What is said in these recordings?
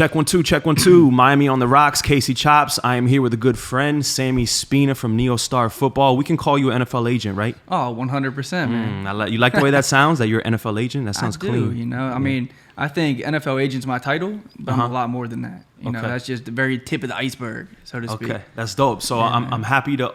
Check 1 2, check 1 2. Miami on the rocks. Casey Chopz. I am here with a good friend, Sammy Spina from Neostar Football. We can call you an NFL agent, right? Oh, 100%, man. You like the way that sounds? That you're an NFL agent? That sounds clean. You know, I mean, I think NFL agent's my title, but I'm a lot more than that. You know, that's just the very tip of the iceberg, so to speak. Okay, that's dope. So I'm happy to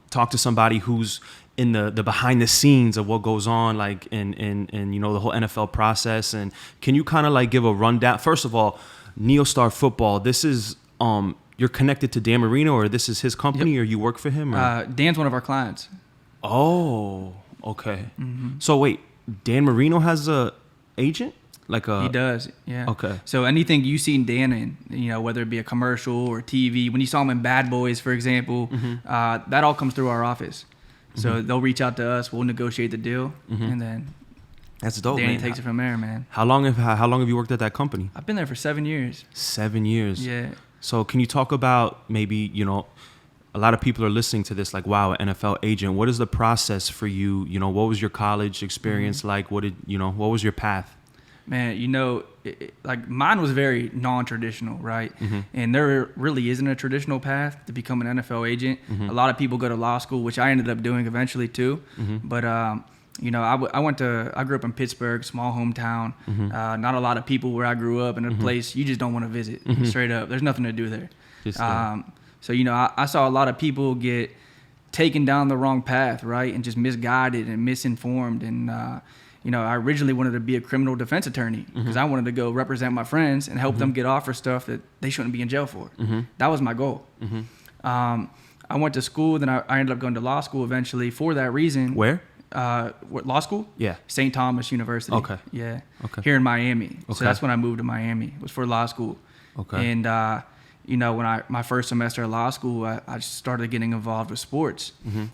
talk to somebody who's in the behind the scenes of what goes on, like in the whole NFL process. And can you kind of like give a rundown? First of all, Neostar Football. This is you're connected to Dan Marino, or this is his company, or you work for him? Or? Dan's one of our clients. Oh, okay. Mm-hmm. So wait, Dan Marino has a agent? He does, yeah. Okay. So anything you see Dan in, whether it be a commercial or TV, when you saw him in Bad Boys, for example, that all comes through our office. So they'll reach out to us, we'll negotiate the deal, and then that's dope, Danny man. takes it from there, man. How long have you worked at that company? I've been there for 7 years. 7 years. Yeah. So can you talk about maybe, a lot of people are listening to this like, wow, an NFL agent. What is the process for you? What was your college experience like? What was your path? Man, mine was very non-traditional, right? And there really isn't a traditional path to become an NFL agent. A lot of people go to law school, which I ended up doing eventually too. But, I grew up in Pittsburgh, small hometown. Not a lot of people where I grew up, in a place you just don't want to visit, straight up. There's nothing to do there. I saw a lot of people get taken down the wrong path, right? And just misguided and misinformed. And, I originally wanted to be a criminal defense attorney because I wanted to go represent my friends and help them get off for stuff that they shouldn't be in jail for. That was my goal. I went to school, then I ended up going to law school eventually for that reason. Where? Law school? Yeah. St. Thomas University. Okay. Yeah. Okay. Here in Miami. Okay. So that's when I moved to Miami. It was for law school. Okay. And, when my first semester of law school, I started getting involved with sports.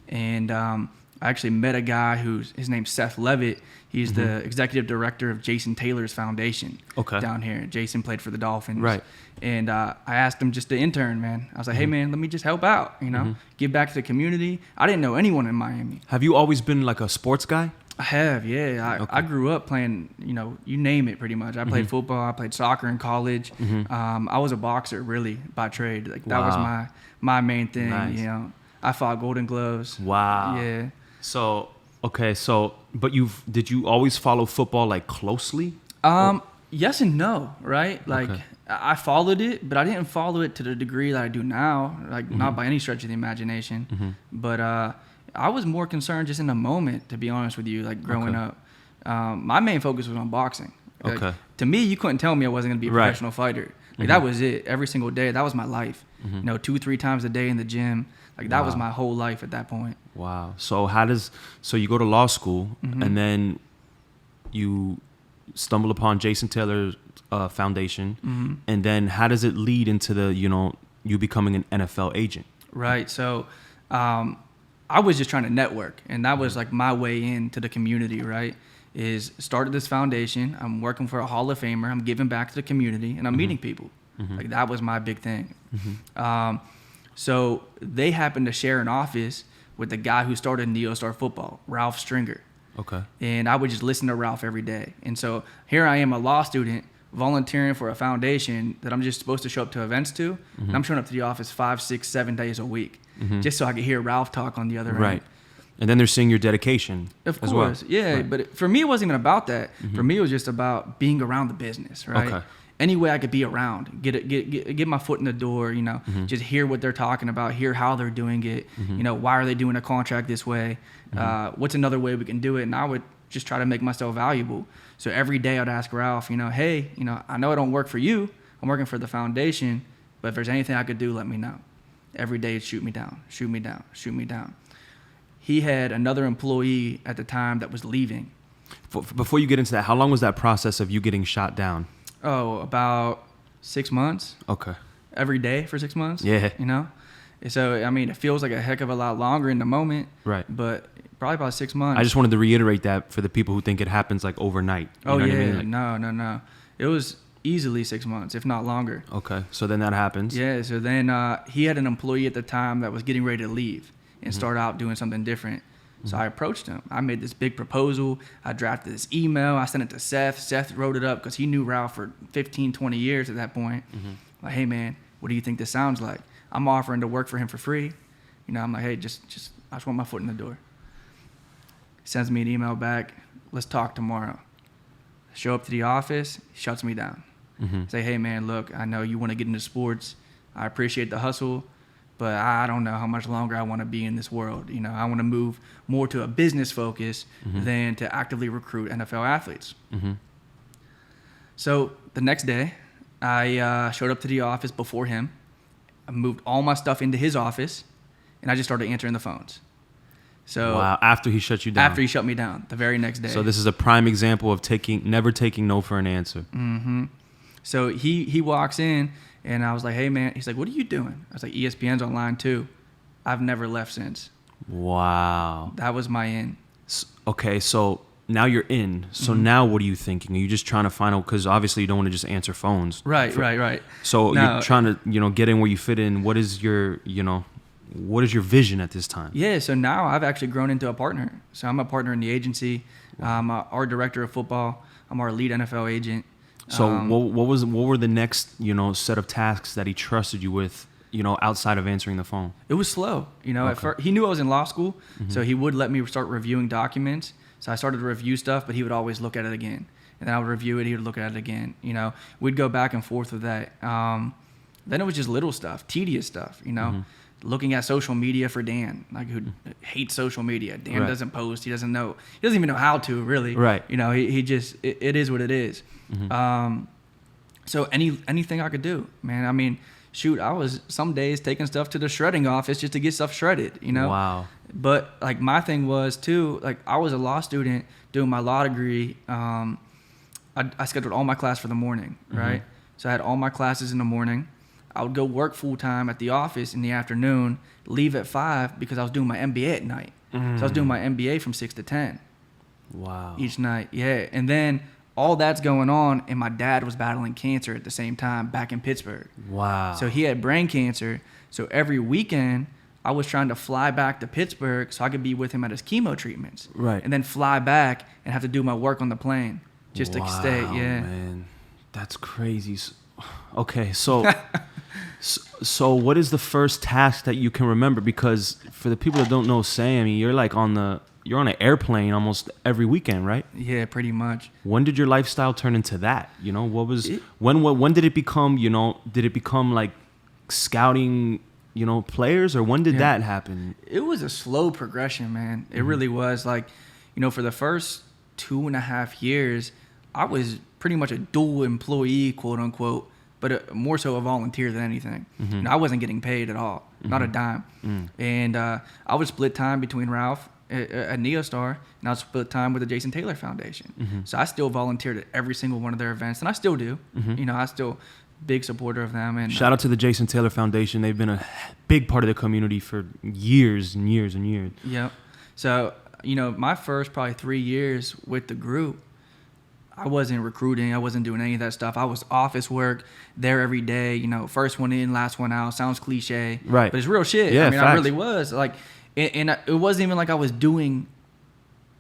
And I actually met a guy his name's Seth Levitt. He's the executive director of Jason Taylor's foundation down here. Jason played for the Dolphins. Right. And I asked him just to intern, man. I was like, hey, man, let me just help out, give back to the community. I didn't know anyone in Miami. Have you always been like a sports guy? I have, yeah. I grew up playing, you name it pretty much. I played football. I played soccer in college. I was a boxer, really, by trade. Like that was my main thing, Nice. I fought Golden Gloves. Wow. Yeah. So, but did you always follow football like closely? Yes and no, right? Like I followed it, but I didn't follow it to the degree that I do now, like not by any stretch of the imagination. But I was more concerned just in the moment, to be honest with you, like growing up. My main focus was on boxing. Like, to me, you couldn't tell me I wasn't going to be a professional fighter. Like that was it. Every single day, that was my life. 2-3 times a day in the gym. Like that was my whole life at that point. Wow. So you go to law school and then you stumble upon Jason Taylor's foundation, and then how does it lead into you becoming an NFL agent? Right. So I was just trying to network, and that was like my way into the community, right? Is started this foundation. I'm working for a Hall of Famer. I'm giving back to the community, and I'm meeting people. Like that was my big thing. So they happened to share an office with the guy who started Neostar Football, Ralph Stringer. Okay. And I would just listen to Ralph every day. And so here I am, a law student, volunteering for a foundation that I'm just supposed to show up to events to. And I'm showing up to the office 5, 6, 7 days a week just so I could hear Ralph talk on the other end. Right. And then they're seeing your dedication of course, well. Yeah. Right. But for me, it wasn't even about that. For me, it was just about being around the business, right? Okay. Any way I could be around, get my foot in the door, just hear what they're talking about, hear how they're doing it, why are they doing a contract this way? What's another way we can do it? And I would just try to make myself valuable. So every day I'd ask Ralph, hey, I know I don't work for you. I'm working for the foundation, but if there's anything I could do, let me know. Every day it'd shoot me down, shoot me down, shoot me down. He had another employee at the time that was leaving. Before you get into that, how long was that process of you getting shot down? Oh, about 6 months. Okay. Every day for 6 months. Yeah. So, it feels like a heck of a lot longer in the moment. Right. But probably about 6 months. I just wanted to reiterate that for the people who think it happens like overnight. You know what I mean? No. It was easily 6 months, if not longer. Okay. So then that happens. Yeah. So then he had an employee at the time that was getting ready to leave and start out doing something different. So I approached him. I made this big proposal. I drafted this email. I sent it to Seth. Seth wrote it up because he knew Ralph for 15, 20 years at that point. Like, hey, man, what do you think this sounds like? I'm offering to work for him for free. You know, I'm like, hey, I just want my foot in the door. He sends me an email back. Let's talk tomorrow. Show up to the office. He shuts me down. Say, hey, man, look, I know you want to get into sports. I appreciate the hustle, but I don't know how much longer I want to be in this world. You know, I want to move more to a business focus than to actively recruit NFL athletes. So the next day, I showed up to the office before him. I moved all my stuff into his office, and I just started answering the phones. So wow, after he shut you down. After he shut me down, the very next day. So this is a prime example of never taking no for an answer. So he walks in, and I was like, hey, man. He's like, what are you doing? I was like, ESPN's online too. I've never left since. Wow. That was my in. Okay, so now you're in. So now what are you thinking? Are you just trying to find out, because obviously you don't want to just answer phones. Right. So you're trying to, get in where you fit in. What is your, what is your vision at this time? Yeah, so now I've actually grown into a partner. So I'm a partner in the agency. I'm our director of football. I'm our lead NFL agent. So what were the next, set of tasks that he trusted you with, outside of answering the phone? It was slow. At first, he knew I was in law school, so he would let me start reviewing documents. So I started to review stuff, but he would always look at it again. And then I would review it, he would look at it again. We'd go back and forth with that. Then it was just little stuff, tedious stuff, looking at social media for Dan, like, who hates social media. Dan doesn't post. He doesn't know. He doesn't even know how to, really. Right. He just, it is what it is. So anything I could do, man. I mean, shoot, I was some days taking stuff to the shredding office just to get stuff shredded, Wow. But like my thing was too, like I was a law student doing my law degree. I scheduled all my class for the morning, right? So I had all my classes in the morning. I would go work full time at the office in the afternoon, leave at 5 because I was doing my MBA at night. So I was doing my MBA from 6 to 10. Wow. Each night, yeah. And then all that's going on, and my dad was battling cancer at the same time back in Pittsburgh. Wow. So he had brain cancer. So every weekend, I was trying to fly back to Pittsburgh so I could be with him at his chemo treatments. Right. And then fly back and have to do my work on the plane just to stay. Yeah. Man, that's crazy. Okay, so so what is the first task that you can remember? Because for the people that don't know Sammy, you're like on an airplane almost every weekend, right? Yeah, pretty much. When did your lifestyle turn into that? What was when did it become, did it become like scouting, players, or when did that happen? It was a slow progression, man. It really was. Like, for the first 2.5 years, I was pretty much a dual employee, quote unquote, but more so a volunteer than anything. I wasn't getting paid at all, not a dime. And I would split time between Ralph at Neostar, and I would split time with the Jason Taylor Foundation. So I still volunteered at every single one of their events, and I still do. I still big supporter of them. And shout out to the Jason Taylor Foundation. They've been a big part of the community for years and years and years. Yep. So, my first probably 3 years with the group, I wasn't recruiting. I wasn't doing any of that stuff. I was office work there every day. First one in, last one out. Sounds cliche, right? But it's real shit. Yeah, I really was like, and it wasn't even like I was doing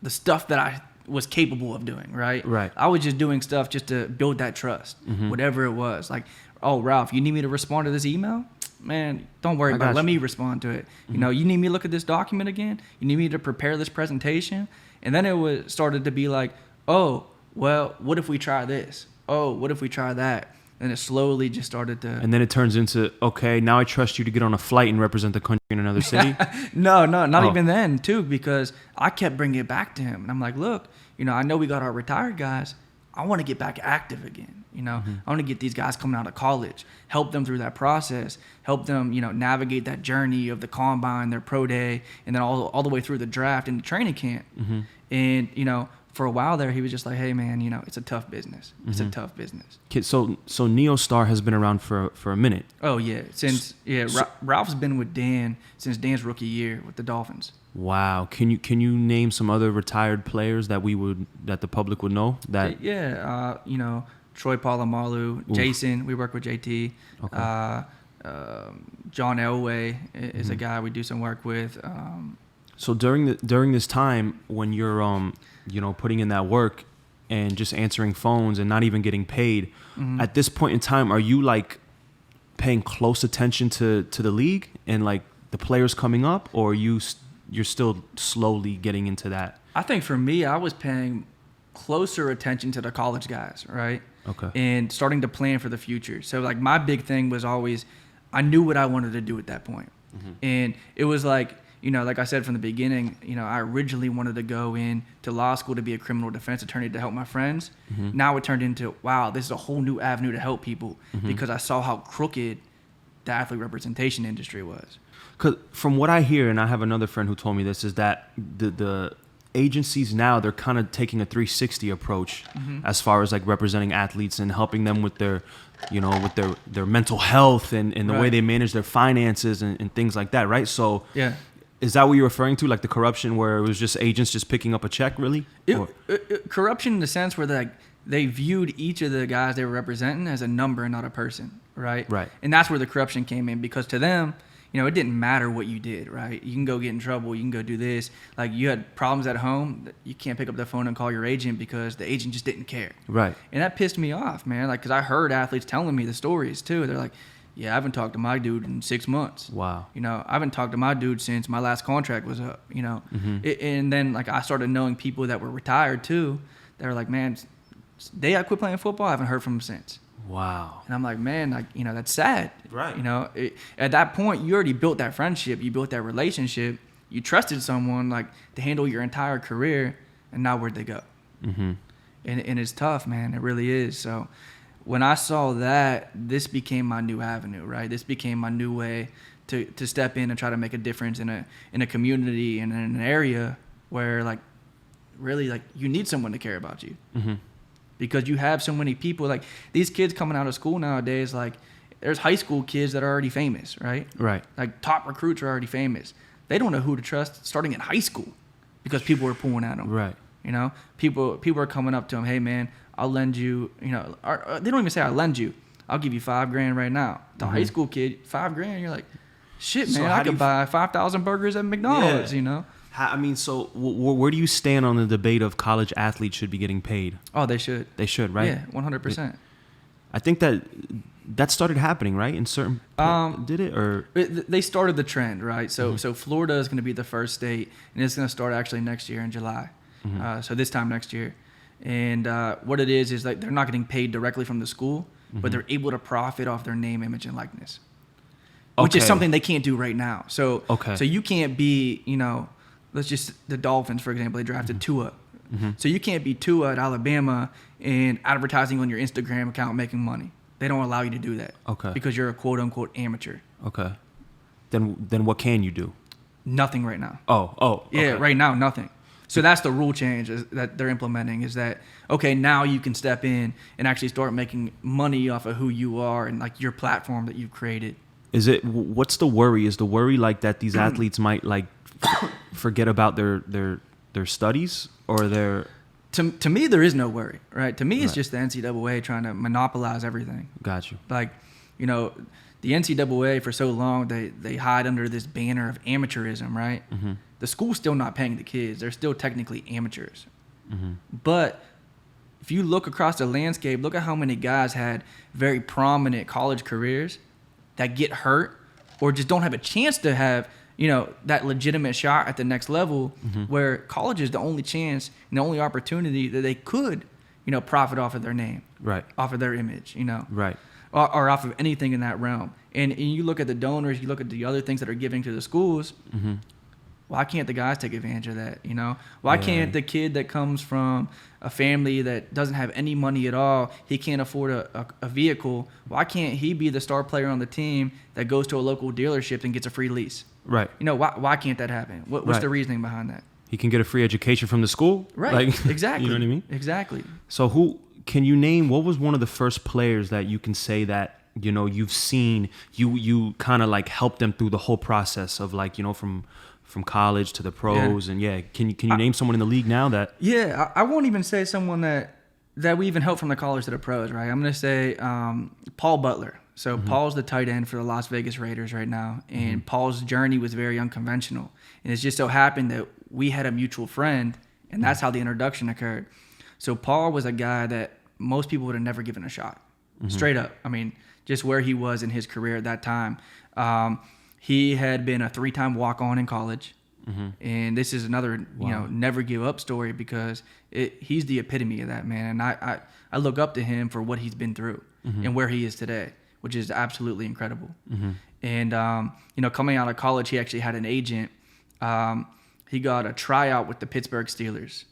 the stuff that I was capable of doing. Right. Right. I was just doing stuff just to build that trust, whatever it was. Like, oh, Ralph, you need me to respond to this email? Man, don't worry about it. Let me respond to it. You need me to look at this document again? You need me to prepare this presentation? And then it started to be like, oh, well, what if we try this? Oh, what if we try that? And it slowly just started to... And then it turns into, okay, now I trust you to get on a flight and represent the country in another city? No, not even then, too, because I kept bringing it back to him. And I'm like, look, I know we got our retired guys. I want to get back active again. I want to get these guys coming out of college, help them through that process, help them, navigate that journey of the combine, their pro day, and then all the way through the draft and the training camp. And, for a while there, he was just like, hey, man, it's a tough business. It's a tough business. So Neostar has been around for a minute. Oh, yeah. Ralph's been with Dan since Dan's rookie year with the Dolphins. Wow. Can you name some other retired players that the public would know? Yeah. Troy Polamalu, Jason. We work with JT. Okay. John Elway is a guy we do some work with. So during this time when you're putting in that work and just answering phones and not even getting paid, at this point in time, are you like paying close attention to the league and like the players coming up, or you're still slowly getting into that? I think for me, I was paying closer attention to the college guys, right? Okay. And starting to plan for the future. So like my big thing was always, I knew what I wanted to do at that point. And it was like, like I said from the beginning, I originally wanted to go in to law school to be a criminal defense attorney to help my friends. Now it turned into, wow, this is a whole new avenue to help people because I saw how crooked the athlete representation industry was. Because from what I hear, and I have another friend who told me this, is that the agencies now, they're kind of taking a 360 approach as far as like representing athletes and helping them with their their mental health and the way they manage their finances and things like that, right? So yeah, is that what you're referring to, like the corruption where it was just agents just picking up a check, really? Corruption in the sense where they viewed each of the guys they were representing as a number and not a person, right? Right. And that's where the corruption came in, because to them, it didn't matter what you did, right? You can go get in trouble, you can go do this. Like you had problems at home, you can't pick up the phone and call your agent because the agent just didn't care. Right. And that pissed me off, man. Like, because I heard athletes telling me the stories too. They're like, yeah, I haven't talked to my dude in 6 months. Wow. I haven't talked to my dude since my last contract was up, and then like I started knowing people that were retired too. They were like, man, day I quit playing football, I haven't heard from them since. Wow. And I'm like, man, like, that's sad. Right. At that point, you already built that friendship. You built that relationship. You trusted someone like to handle your entire career, and now where'd they go? And it's tough, man. It really is. So when I saw that, this became my new avenue, right? This became my new way to step in and try to make a difference in a community and in an area where like really like you need someone to care about you. Because you have so many people, like these kids coming out of school nowadays, like there's high school kids that are already famous, right? Right. Like top recruits are already famous. They don't know who to trust starting in high school because people are pulling at them. Right. People are coming up to them, hey man, I'll lend you, or they don't even say I'll lend you. I'll give you $5,000 right now. The high school kid, $5,000, you're like, shit, man, I could buy 5,000 burgers at McDonald's, I mean, so where do you stand on the debate of college athletes should be getting paid? Oh, they should. They should, right? Yeah, 100%. I think that started happening, right? In certain, did it or they started the trend, right? So Florida is going to be the first state, and it's going to start actually next year in July. So this time next year, and what it is like they're not getting paid directly from the school, but they're able to profit off their name, image, and likeness, which is something they can't do right now. So you can't be, let's just the Dolphins, for example, they drafted Tua. So you can't be Tua at Alabama and advertising on your Instagram account making money. They don't allow you to do that. Okay. Because you're a quote unquote amateur. Okay. Then what can you do? Nothing right now. Oh. Yeah, okay. right now, nothing. So that's the rule change that they're implementing, is that, okay, now you can step in and actually start making money off of who you are and like your platform that you've created. What's the worry? Is the worry like that these athletes might like forget about their studies or their... To me, there is no worry, right? To me, it's just the NCAA trying to monopolize everything. Got you. Like, the NCAA for so long, they hide under this banner of amateurism, right? The school's still not paying the kids. They're still technically amateurs. But if you look across the landscape, look at how many guys had very prominent college careers that get hurt or just don't have a chance to have, that legitimate shot at the next level, where college is the only chance and the only opportunity that they could, profit off of their name, right, off of their image, right, or off of anything in that realm. And you look at the donors, you look at the other things that are giving to the schools. Why can't the guys take advantage of that? Why can't the kid that comes from a family that doesn't have any money at all, he can't afford a vehicle, why can't he be the star player on the team that goes to a local dealership and gets a free lease? Right. Why can't that happen? What's the reasoning behind that? He can get a free education from the school? Right. Exactly. You know what I mean? Exactly. So can you name, what was one of the first players that you can say that, you've seen, you kind of like helped them through the whole process of like, from college to the pros, and can you name someone in the league now that? Yeah, I won't even say someone that we even helped from the college to the pros, right? I'm gonna say Paul Butler. So Paul's the tight end for the Las Vegas Raiders right now, and Paul's journey was very unconventional. And it just so happened that we had a mutual friend, and that's how the introduction occurred. So Paul was a guy that most people would have never given a shot, straight up. I mean, just where he was in his career at that time. He had been a 3-time walk-on in college. And this is another, never give up story, because he's the epitome of that, man. And I look up to him for what he's been through and where he is today, which is absolutely incredible. And, coming out of college, he actually had an agent. He got a tryout with the Pittsburgh Steelers,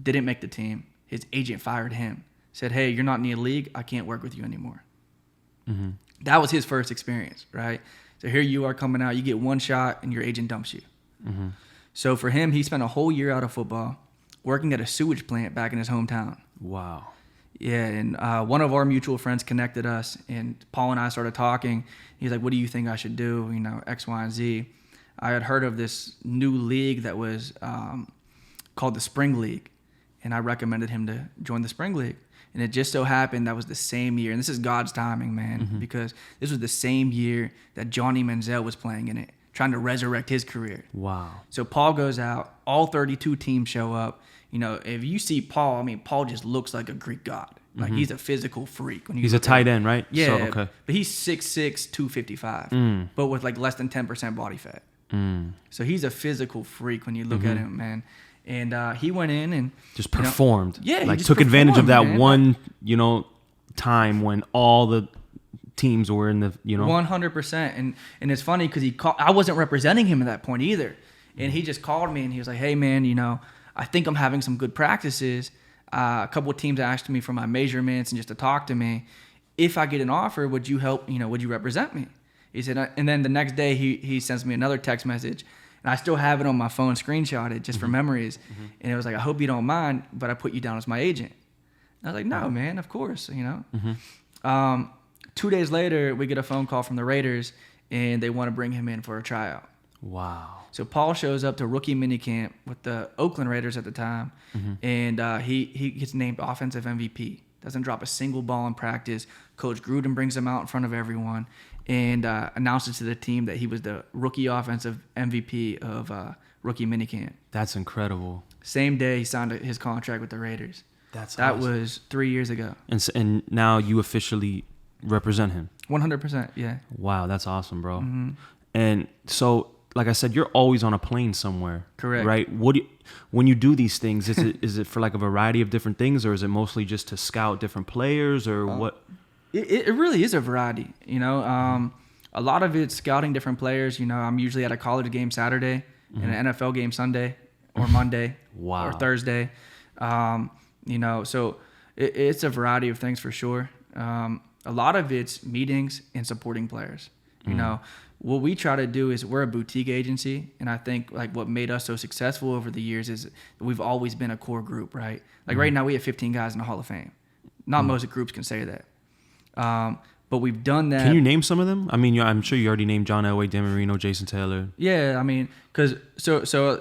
didn't make the team. His agent fired him, said, hey, you're not in the league. I can't work with you anymore. That was his first experience, right? So here you are coming out, you get one shot and your agent dumps you. So for him, he spent a whole year out of football working at a sewage plant back in his hometown. Wow. Yeah, and one of our mutual friends connected us, and Paul and I started talking. He's like, what do you think I should do? X, Y, and Z. I had heard of this new league that was called the Spring League, and I recommended him to join the Spring League. And it just so happened that was the same year, and this is God's timing, man, because this was the same year that Johnny Manziel was playing in it, trying to resurrect his career. Wow. So Paul goes out, all 32 teams show up. If you see Paul, Paul just looks like a Greek god. Like, he's a physical freak. He's a tight end, right? Yeah. So, okay. But he's 6'6", 255, but with like less than 10% body fat. So he's a physical freak when you look at him, man. And he went in and just performed. Yeah, like took advantage of that, man. One, time when all the teams were in the, 100%. And it's funny because I wasn't representing him at that point either. And he just called me and he was like, hey man, I think I'm having some good practices. A couple of teams asked me for my measurements and just to talk to me. If I get an offer, would you help, would you represent me? He said, and then the next day he sends me another text message, and I still have it on my phone screenshotted just for memories. And it was like, I hope you don't mind, but I put you down as my agent. And I was like, no, man, of course, 2 days later, we get a phone call from the Raiders, and they want to bring him in for a tryout. Wow. So Paul shows up to rookie minicamp with the Oakland Raiders at the time, and he gets named offensive MVP. Doesn't drop a single ball in practice. Coach Gruden brings him out in front of everyone and announces to the team that he was the rookie offensive MVP of rookie minicamp. That's incredible. Same day he signed his contract with the Raiders. That awesome. Was 3 years ago. And now you officially represent him. 100%, yeah. Wow, that's awesome, bro. And so, like I said, you're always on a plane somewhere. Correct. Right? When you do these things, is it for like a variety of different things, or is it mostly just to scout different players, or what? It really is a variety. A lot of it's scouting different players. I'm usually at a college game Saturday and an NFL game Sunday or Monday or Thursday. So it's a variety of things for sure. A lot of it's meetings and supporting players. What we try to do is we're a boutique agency, and I think like what made us so successful over the years is we've always been a core group, right? Like right now we have 15 guys in the Hall of Fame. Not most groups can say that. But we've done that. Can you name some of them? I'm sure you already named John Elway, Dan Marino, Jason Taylor. Yeah, because so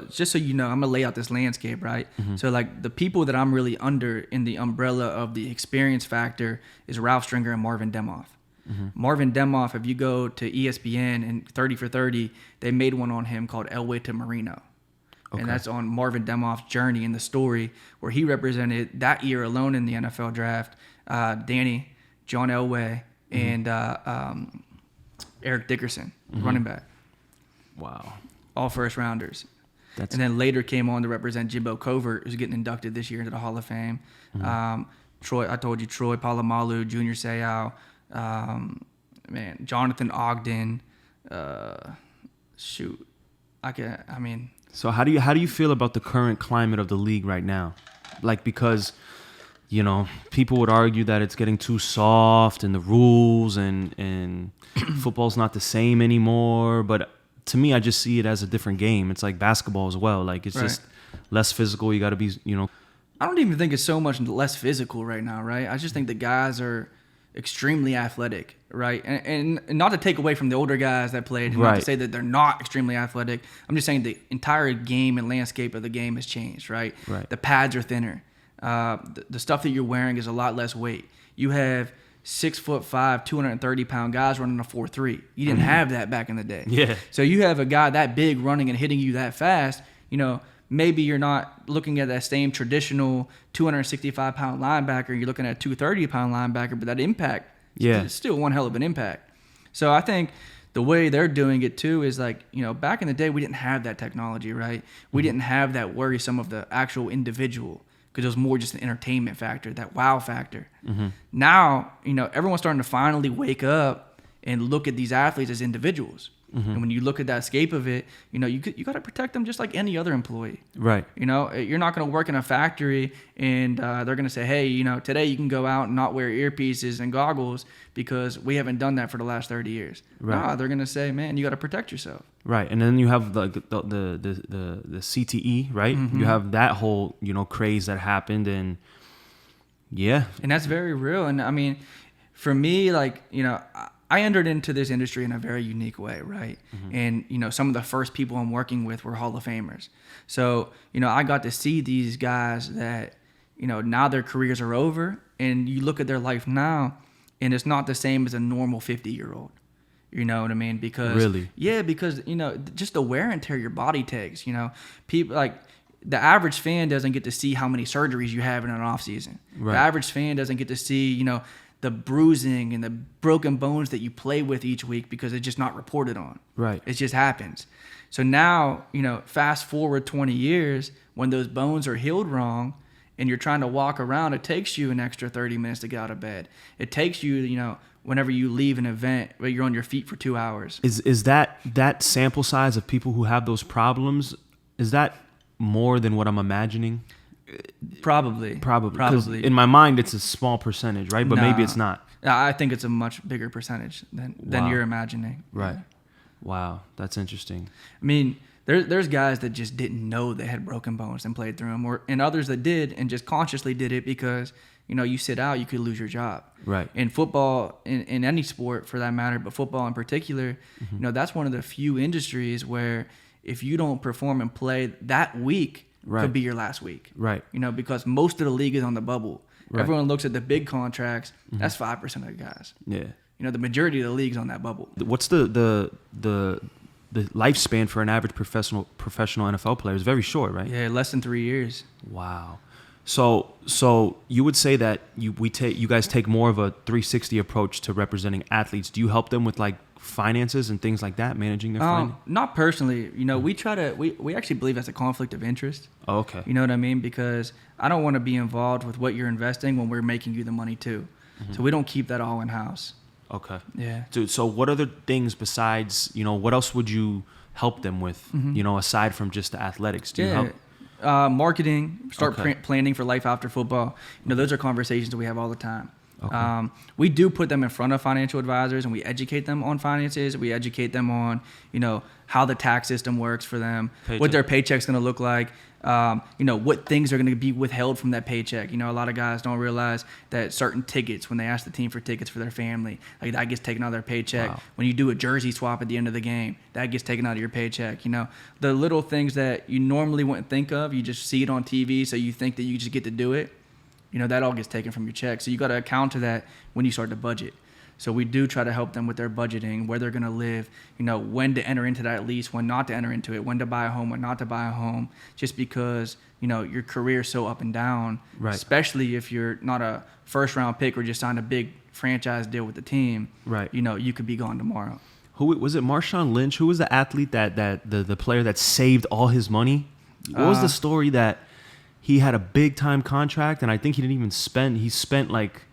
just so you know, I'm gonna lay out this landscape, right? So like the people that I'm really under in the umbrella of the experience factor is Ralph Stringer and Marvin Demoff. Marvin Demoff, if you go to ESPN and 30 for 30, they made one on him called Elway to Marino. Okay. And that's on Marvin Demoff's journey in the story where he represented that year alone in the NFL draft, Danny, John Elway, and Eric Dickerson, running back. Wow. All first rounders. And then later came on to represent Jimbo Covert, who's getting inducted this year into the Hall of Fame. Troy Polamalu, Junior Seau, Jonathan Ogden. So how do you feel about the current climate of the league right now? Like, because people would argue that it's getting too soft and the rules and football's not the same anymore. But to me, I just see it as a different game. It's like basketball as well. Like, it's just less physical. You got to be, I don't even think it's so much less physical right now, right? I just think the guys are extremely athletic, right? And not to take away from the older guys that played, and not to say that they're not extremely athletic. I'm just saying the entire game and landscape of the game has changed, right? The pads are thinner. The stuff that you're wearing is a lot less weight. You have 6'5", 230-pound guys running a 4.3. You didn't have that back in the day. Yeah. So you have a guy that big running and hitting you that fast, maybe you're not looking at that same traditional 265-pound linebacker. You're looking at a 230-pound linebacker, but that impact is still one hell of an impact. So I think the way they're doing it too is like, back in the day, we didn't have that technology, right? We didn't have that worrisome of the actual individual because it was more just an entertainment factor, that wow factor. Now, everyone's starting to finally wake up and look at these athletes as individuals. And when you look at that scape of it, you got to protect them just like any other employee. Right. You're not going to work in a factory and they're going to say, hey, today you can go out and not wear earpieces and goggles because we haven't done that for the last 30 years. Right. No, they're going to say, man, you got to protect yourself. Right. And then you have the CTE, right? You have that whole, craze that happened and yeah. And that's very real. And I mean, for me, like, I entered into this industry in a very unique way, right? And, some of the first people I'm working with were Hall of Famers. So, I got to see these guys that, now their careers are over and you look at their life now and it's not the same as a normal 50-year-old. You know what I mean? Because really? Yeah, because, just the wear and tear your body takes, people like the average fan doesn't get to see how many surgeries you have in an off season. Right. The average fan doesn't get to see, the bruising and the broken bones that you play with each week because it's just not reported on. Right. It just happens. So now, fast forward 20 years, when those bones are healed wrong and you're trying to walk around, it takes you an extra 30 minutes to get out of bed. It takes you, whenever you leave an event, where you're on your feet for 2 hours. Is that sample size of people who have those problems, is that more than what I'm imagining? Probably. Because in my mind, it's a small percentage, right? But maybe it's not. I think it's a much bigger percentage than you're imagining. Right. Wow. That's interesting. I mean, there's guys that just didn't know they had broken bones and played through them, and others that did and just consciously did it because, you sit out, you could lose your job. Right. In football, in any sport for that matter, but football in particular, that's one of the few industries where if you don't perform and play that week, could be your last week. Right. Because most of the league is on the bubble. Right. Everyone looks at the big contracts. That's 5% of the guys. Yeah. The majority of the league's on that bubble. What's the lifespan for an average professional NFL player? Is very short, right? Yeah, less than 3 years. Wow. So you would say that you guys take more of a 360 approach to representing athletes. Do you help them with like finances and things like that, managing their finances? Not personally. We actually believe that's a conflict of interest. Oh, okay. You know what I mean? Because I don't want to be involved with what you're investing when we're making you the money too. So we don't keep that all in house. Okay. Yeah. Dude, so what other things besides, what else would you help them with, aside from just the athletics? Do you help? Marketing, planning for life after football. Those are conversations that we have all the time. Okay. We do put them in front of financial advisors and we educate them on finances. We educate them on, how the tax system works for them, what their paycheck's going to look like, what things are going to be withheld from that paycheck. A lot of guys don't realize that certain tickets, when they ask the team for tickets for their family, like that gets taken out of their paycheck. Wow. When you do a jersey swap at the end of the game, that gets taken out of your paycheck. The little things that you normally wouldn't think of, you just see it on TV, so you think that you just get to do it. That all gets taken from your check. So you got to account to that when you start to budget. So we do try to help them with their budgeting, where they're going to live, when to enter into that lease, when not to enter into it, when to buy a home, when not to buy a home, just because, your career is so up and down, right. Especially if you're not a first round pick or just signed a big franchise deal with the team, right. You could be gone tomorrow. Who was it? Marshawn Lynch? Who was the athlete that the player that saved all his money? What was the story that he had a big time contract and I think he didn't even spend, he spent like,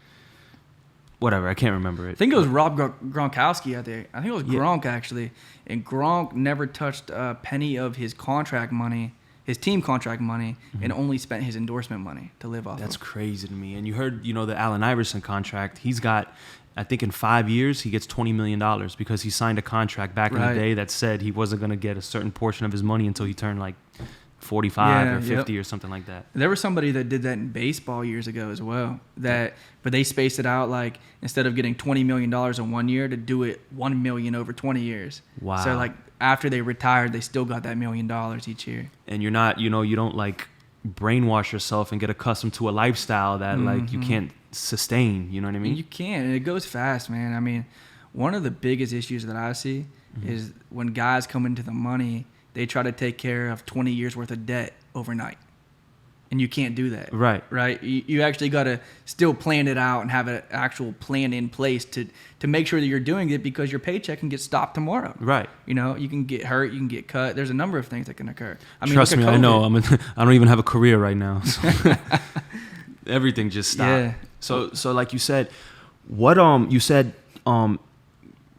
whatever, I can't remember it. I think it was Rob Gronkowski out there. I think it was Gronk actually. And Gronk never touched a penny of his contract money, his team contract money, and only spent his endorsement money to live off of. That's crazy to me. And you heard, the Allen Iverson contract. He's got, I think in 5 years, he gets $20 million because he signed a contract back in the day that said he wasn't going to get a certain portion of his money until he turned like 45 or 50 or something like that. There was somebody that did that in baseball years ago as well. But they spaced it out, like instead of getting $20 million in 1 year, to do it $1 million over 20 years. Wow. So like after they retired, they still got that $1 million each year. And you're not, you don't like brainwash yourself and get accustomed to a lifestyle that like you can't sustain. You know what I mean? You can, and it goes fast, man. I mean, one of the biggest issues that I see is when guys come into the money, they try to take care of 20 years worth of debt overnight. And you can't do that. Right. Right. You actually got to still plan it out and have an actual plan in place to make sure that you're doing it, because your paycheck can get stopped tomorrow. Right. You know, you can get hurt, you can get cut. There's a number of things that can occur. I mean, trust me, I know. I don't even have a career right now. So. Everything just stopped. Yeah. So like you said, what you said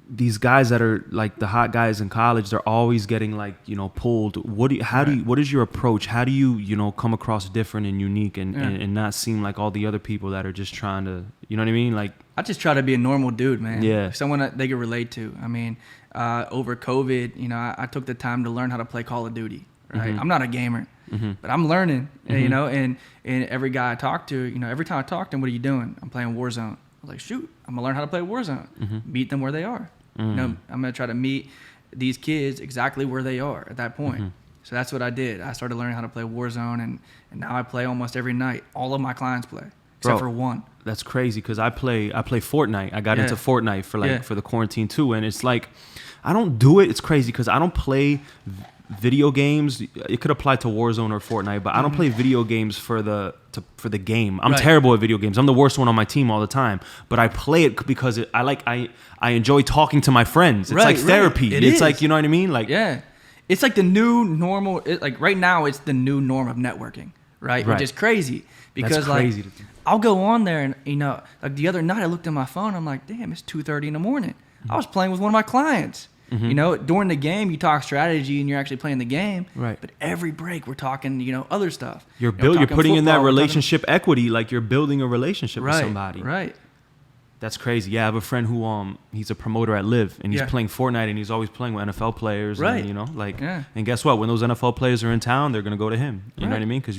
these guys that are like the hot guys in college, they're always getting like, you know, pulled. What is your approach? How do you, you know, come across different and unique and not seem like all the other people that are just trying to, you know what I mean? Like, I just try to be a normal dude, man. Yeah. Someone that they can relate to. I mean, over COVID, you know, I took the time to learn how to play Call of Duty, right? Mm-hmm. I'm not a gamer, but I'm learning, you know, and every guy I talk to, you know, every time I talk to him, what are you doing? I'm playing Warzone. I'm like, shoot, I'm gonna learn how to play Warzone. Meet them where they are. You know, I'm gonna try to meet these kids exactly where they are at that point. So that's what I did. I started learning how to play Warzone, and now I play almost every night. All of my clients play, except for one. That's crazy, because I play Fortnite. I got into Fortnite for the quarantine too, and it's like I don't do it. It's crazy because I don't play video games. It could apply to Warzone or Fortnite, but I don't play video games for the game. I'm terrible at video games. I'm the worst one on my team all the time. But I play it because I enjoy talking to my friends. It's like therapy. It's like, you know what I mean? Like, yeah, it's like the new normal. Like right now, it's the new norm of networking, right? Which is crazy because that's crazy. Like I'll go on there and, you know, like the other night I looked at my phone. I'm like, damn, it's 2:30 in the morning. I was playing with one of my clients. You know, during the game, you talk strategy and you're actually playing the game. Right. But every break, we're talking, you know, other stuff. You're putting in that relationship equity, like you're building a relationship with somebody. Right. That's crazy. Yeah, I have a friend who he's a promoter at Live, and he's playing Fortnite, and he's always playing with NFL players. Right. And, you know, like, and guess what? When those NFL players are in town, they're gonna go to him. You know what I mean? Because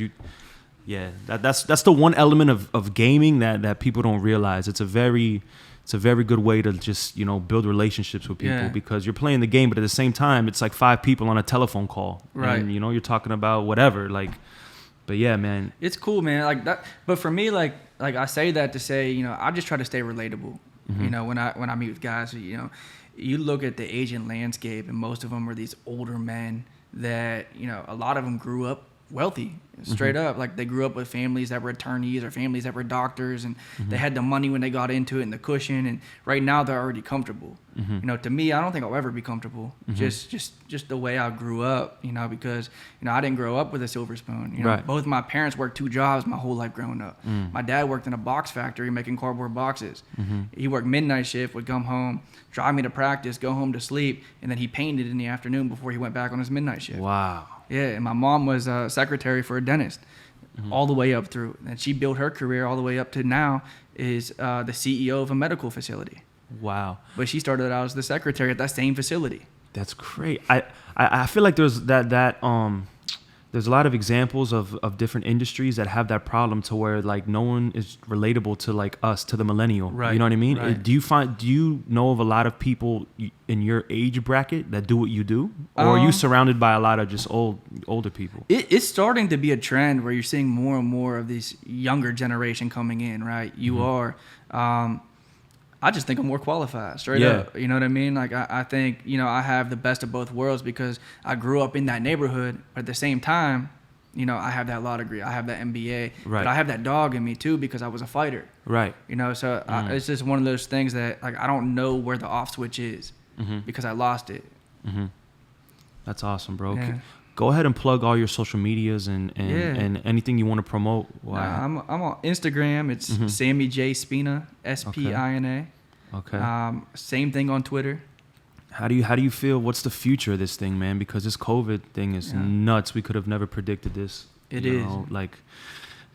that's the one element of gaming that people don't realize. It's a very good way to just, you know, build relationships with people because you're playing the game, but at the same time, it's like 5 people on a telephone call. Right. And, you know, you're talking about whatever. Like, but yeah, man. It's cool, man. Like that. But for me, like I say that to say, you know, I just try to stay relatable. You know, when I meet with guys, you know, you look at the Asian landscape, and most of them are these older men that, you know, a lot of them grew up wealthy, straight up. Like they grew up with families that were attorneys or families that were doctors, and they had the money when they got into it and the cushion, and right now they're already comfortable. You know, to me, I don't think I'll ever be comfortable. Just the way I grew up, you know, because, you know, I didn't grow up with a silver spoon. You know, both my parents worked 2 jobs my whole life growing up. My dad worked in a box factory making cardboard boxes. He worked midnight shift, would come home, drive me to practice, go home to sleep, and then he painted in the afternoon before he went back on his midnight shift. Wow. Yeah, and my mom was a secretary for a dentist all the way up through. And she built her career all the way up to now is the CEO of a medical facility. Wow. But she started out as the secretary at that same facility. That's great. I feel like there's there's a lot of examples of different industries that have that problem to where like no one is relatable to like us, to the millennial. Right. You know what I mean? Right. Do you know of a lot of people in your age bracket that do what you do? Or are you surrounded by a lot of just older people? It's starting to be a trend where you're seeing more and more of this younger generation coming in, right? You are. I just think I'm more qualified, straight up. You know what I mean? Like, I think, you know, I have the best of both worlds because I grew up in that neighborhood. But at the same time, you know, I have that law degree. I have that MBA. Right. But I have that dog in me, too, because I was a fighter. Right. You know, so it's just one of those things that, like, I don't know where the off switch is because I lost it. That's awesome, bro. Yeah. Go ahead and plug all your social medias and anything you want to promote. I'm on Instagram. It's Sammy J Spina, Spina. Okay. Same thing on Twitter. How do you feel? What's the future of this thing, man? Because this COVID thing is nuts. We could have never predicted this. It is. Like,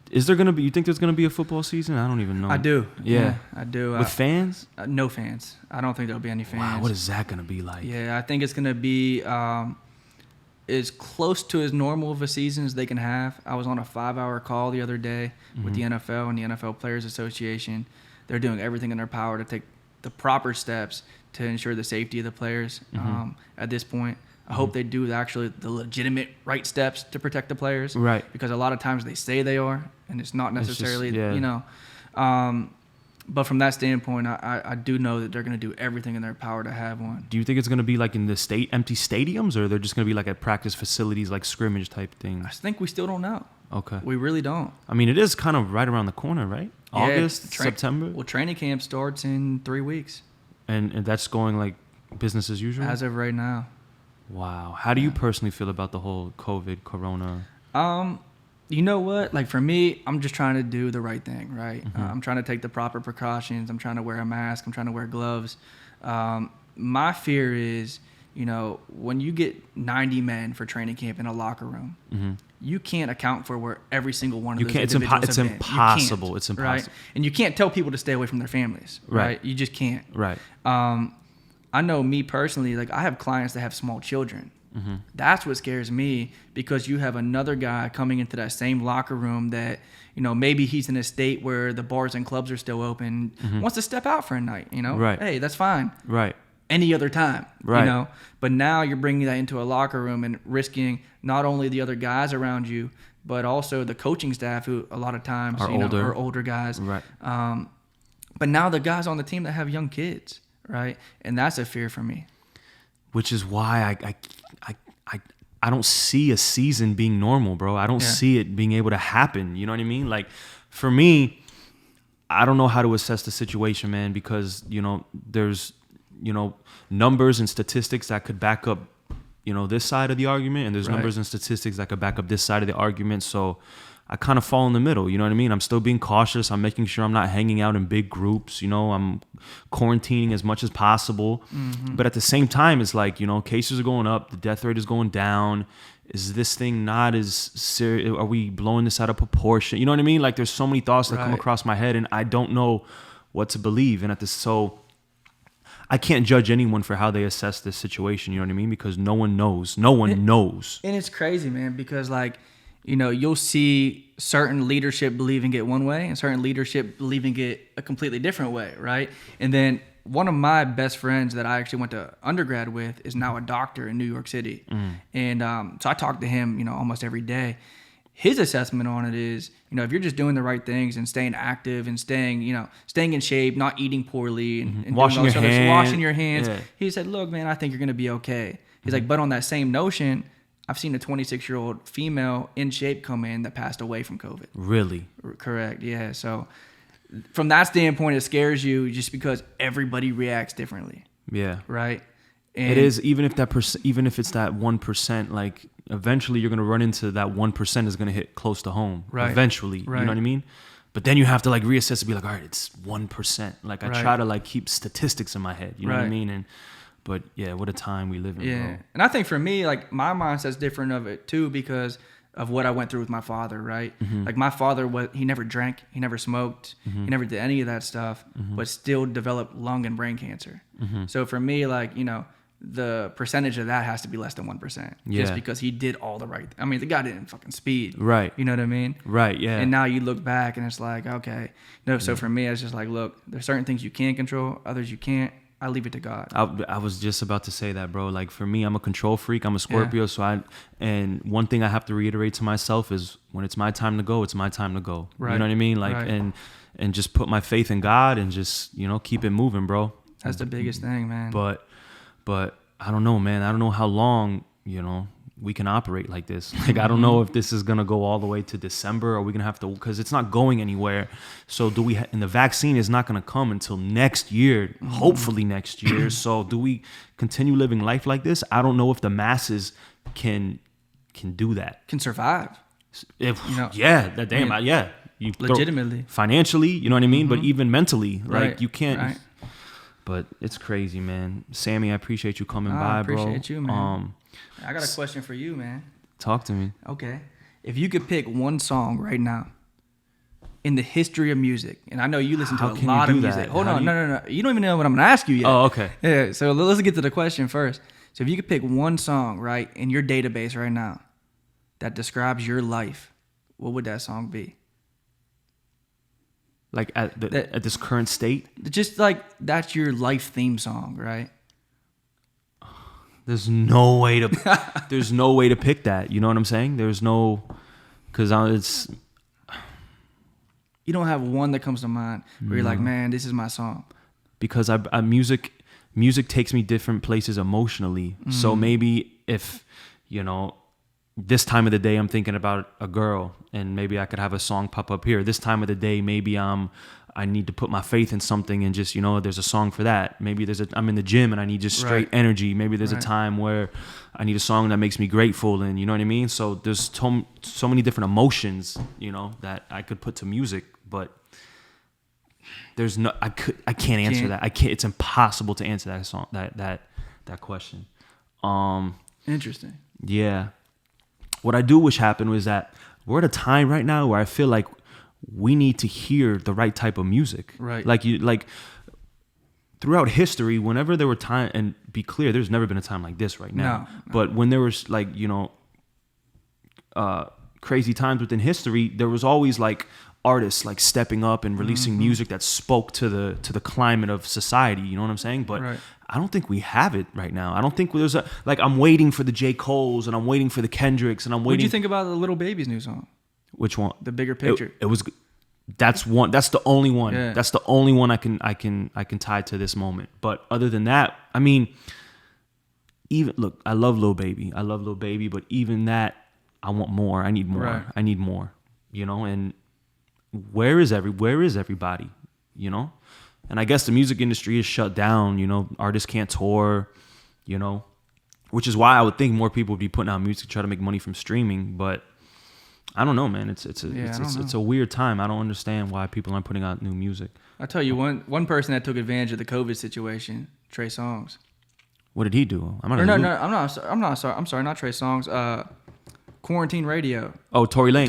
is there gonna be? You think there's gonna be a football season? I don't even know. I do. Yeah, I do. With fans? No fans. I don't think there'll be any fans. Wow. What is that gonna be like? Yeah, I think it's gonna be as close to as normal of a season as they can have. I was on a 5-hour call the other day with the NFL and the NFL Players Association. They're doing everything in their power to take the proper steps to ensure the safety of the players at this point. I hope they do actually the legitimate right steps to protect the players. Right. Because a lot of times they say they are, and it's not necessarily, you know. But from that standpoint, I do know that they're going to do everything in their power to have one. Do you think it's going to be like in the empty stadiums, or they're just going to be like at practice facilities, like scrimmage type things? I think we still don't know. Okay. We really don't. I mean, it is kind of right around the corner, right? Yeah, August, September? Well, training camp starts in 3 weeks. And that's going like business as usual? As of right now. Wow. How do you personally feel about the whole COVID, corona? You know what? Like for me, I'm just trying to do the right thing, right? I'm trying to take the proper precautions. I'm trying to wear a mask. I'm trying to wear gloves. My fear is, you know, when you get 90 men for training camp in a locker room, you can't account for where every single one of those individuals it's have been. impossible. It's impossible. Right? And you can't tell people to stay away from their families, right? You just can't. Right. I know me personally, like I have clients that have small children. That's what scares me, because you have another guy coming into that same locker room that, you know, maybe he's in a state where the bars and clubs are still open, wants to step out for a night, you know? Right. Hey, that's fine. Right. Any other time, right. You know? But now you're bringing that into a locker room and risking not only the other guys around you, but also the coaching staff, who a lot of times are older guys. Right. But now the guys on the team that have young kids, right? And that's a fear for me. Which is why I don't see a season being normal, bro. I don't see it being able to happen. You know what I mean? Like, for me, I don't know how to assess the situation, man, because, you know, there's, you know, numbers and statistics that could back up, you know, this side of the argument, and there's numbers and statistics that could back up this side of the argument. So I kind of fall in the middle, you know what I mean? I'm still being cautious. I'm making sure I'm not hanging out in big groups, you know, I'm quarantining as much as possible. But at the same time, it's like, you know, cases are going up, the death rate is going down. Is this thing not as serious? Are we blowing this out of proportion? You know what I mean? Like, there's so many thoughts that come across my head, and I don't know what to believe. And so I can't judge anyone for how they assess this situation, you know what I mean? Because no one knows. No one knows. And it's crazy, man, because, like, you know, you'll see certain leadership believing it one way and certain leadership believing it a completely different way, right? And then one of my best friends that I actually went to undergrad with is now a doctor in New York City. And so I talk to him, you know, almost every day. His assessment on it is, you know, if you're just doing the right things and staying active and staying in shape, not eating poorly and washing your hands. Yeah. He said, look, man, I think you're going to be okay. He's like, but on that same notion, I've seen a 26-year-old female in shape come in that passed away from COVID. Really? Correct, yeah. So from that standpoint, it scares you just because everybody reacts differently. Yeah. Right? And it is, even if it's that 1%, like, eventually you're going to run into that 1% is going to hit close to home. Right. Eventually. Right. You know what I mean? But then you have to, like, reassess and be like, all right, it's 1%. Like, I try to, like, keep statistics in my head. You know what I mean? But yeah, what a time we live in, bro. And I think for me, like, my mindset's different of it too, because of what I went through with my father, right? Like, my father, he never drank, he never smoked, he never did any of that stuff, but still developed lung and brain cancer. So for me, like, you know, the percentage of that has to be less than 1%. Just because he did all the right. I mean, the guy didn't fucking speed. Right. You know what I mean? Right. Yeah. And now you look back and it's like, okay, no. So for me, it's just like, look, there's certain things you can control, others you can't. I leave it to God. I was just about to say that, bro. Like, for me, I'm a control freak. I'm a Scorpio. And one thing I have to reiterate to myself is, when it's my time to go, it's my time to go. Right. You know what I mean? Like, and just put my faith in God and just, you know, keep it moving, bro. That's the biggest thing, man. But I don't know, man. I don't know how long, you know, we can operate like this. Like, I don't know if this is going to go all the way to December, or we're going to have to, because it's not going anywhere. So and the vaccine is not going to come until next year, hopefully next year. So do we continue living life like this? I don't know if the masses can do that. Can survive. Legitimately. Financially, you know what I mean? But even mentally, like, you can't. Right. But it's crazy, man. Sammy, I appreciate you coming by, bro. I appreciate you, man. I got a question for you, man. Talk to me. Okay. If you could pick one song right now in the history of music, and I know you listen to a lot of music. Hold on. No. You don't even know what I'm going to ask you yet. Oh, okay. Yeah, so let's get to the question first. So if you could pick one song, right, in your database right now that describes your life, what would that song be? Like, at this current state? Just like, that's your life theme song, right? There's no way to pick that. You know what I'm saying? There's no, because You don't have one that comes to mind where you're like, man, this is my song. Because music takes me different places emotionally. So maybe if, you know, this time of the day I'm thinking about a girl, and maybe I could have a song pop up here. This time of the day, maybe I need to put my faith in something, and just, you know, there's a song for that. Maybe I'm in the gym and I need just straight energy. Maybe there's a time where I need a song that makes me grateful, and you know what I mean? So there's so many different emotions, you know, that I could put to music, but there's no, I can't answer that. It's impossible to answer that song, that question. Interesting. Yeah. What I do wish happened was that we're at a time right now where I feel like we need to hear the right type of music. Right. Like throughout history, whenever there were time, and be clear, there's never been a time like this right now. No. But when there was, like, you know, crazy times within history, there was always like artists like stepping up and releasing music that spoke to the climate of society. You know what I'm saying? But I don't think we have it right now. I don't think there's I'm waiting for the J. Coles, and I'm waiting for the Kendricks, and I'm waiting. What do you think about the Little Baby's new song? Which one? The Bigger Picture. It was. That's one. That's the only one. Yeah. That's the only one I can tie to this moment. But other than that, I mean, even look, I love Lil Baby. But even that, I want more. I need more. Right. I need more. You know, and where is everybody? You know, and I guess the music industry is shut down. You know, artists can't tour. You know, which is why I would think more people would be putting out music to try to make money from streaming. But I don't know, man. It's a weird time. I don't understand why people aren't putting out new music. I'll tell you one person that took advantage of the COVID situation, Trey Songz. What did he do? I'm sorry, not Trey Songz. Quarantine Radio. Oh, Tory Lanez.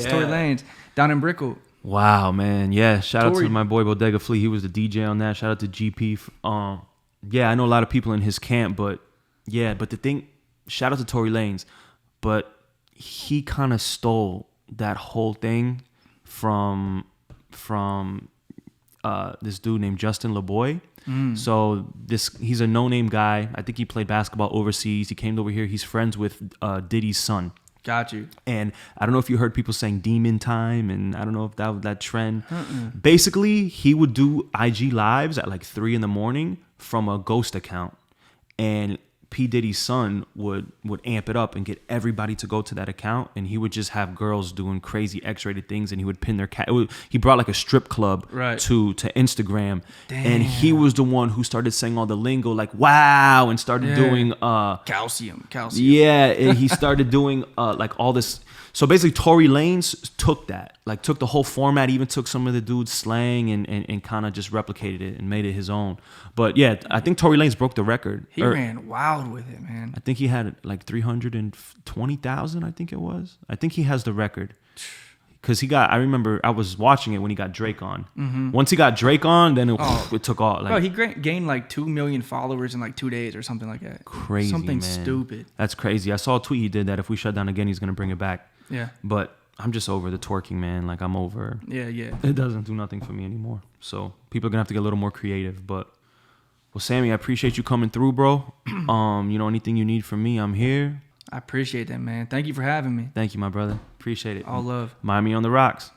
Yeah. Tory Lanez down in Brickell. Wow, man. Yeah, shout out to my boy Bodega Flea. He was the DJ on that. Shout out to GP. Yeah, I know a lot of people in his camp, but the thing, shout out to Tory Lanez, but he kind of stole that whole thing from this dude named Justin LeBoy. So he's a no-name guy. I think he played basketball overseas. He came over here. He's friends with Diddy's son. Got you. And I don't know if you heard people saying Demon Time, and I don't know if that was that trend. Basically, he would do IG lives at like 3 a.m. from a ghost account, and P. Diddy's son would amp it up and get everybody to go to that account, and he would just have girls doing crazy X-rated things, and he would pin their cat. He brought like a strip club to Instagram. Damn. And he was the one who started saying all the lingo like wow, and started doing calcium. Yeah, and he started doing like all this. So basically, Tory Lanez took the whole format, even took some of the dude's slang and kind of just replicated it and made it his own. But yeah, I think Tory Lanez broke the record. He ran wild with it, man. I think he had like 320,000, I think it was. I think he has the record. Because I remember I was watching it when he got Drake on. Once he got Drake on, then it took off. Bro, he gained like 2 million followers in like 2 days or something like that. Crazy, something man. Stupid. That's crazy. I saw a tweet he did that if we shut down again, he's going to bring it back. Yeah. But I'm just over the twerking, man. Like, I'm over. Yeah. It doesn't do nothing for me anymore. So people are going to have to get a little more creative. But, well, Sammy, I appreciate you coming through, bro. You know, anything you need from me, I'm here. I appreciate that, man. Thank you for having me. Thank you, my brother. Appreciate it. All love. Miami on the rocks.